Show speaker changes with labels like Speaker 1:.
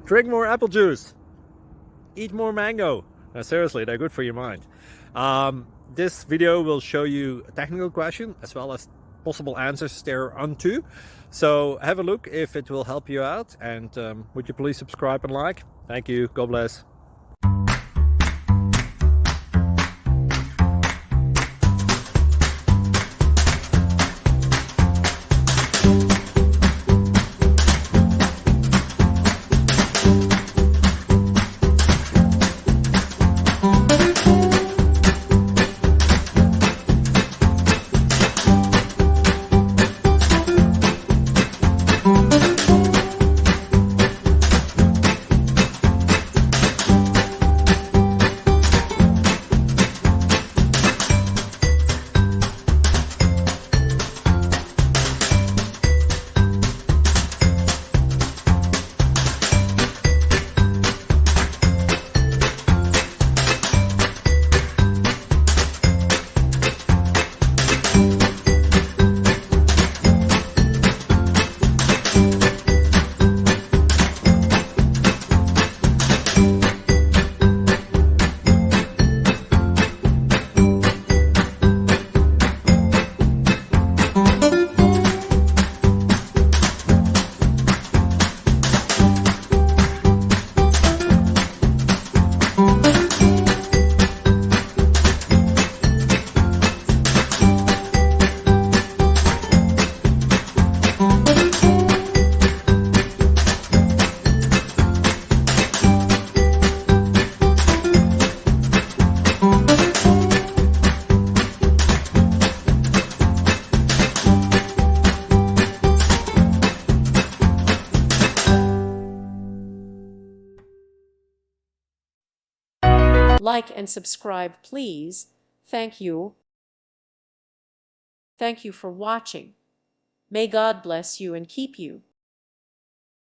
Speaker 1: Drink more apple juice. Eat more mango. Seriously, they're good for your mind. This video will show you a technical question as well as possible answers thereunto. So have a look if it will help you out, and would you please subscribe and like? Thank you. God bless.
Speaker 2: Like and subscribe, please. Thank you. Thank you for watching. May God bless you and keep you.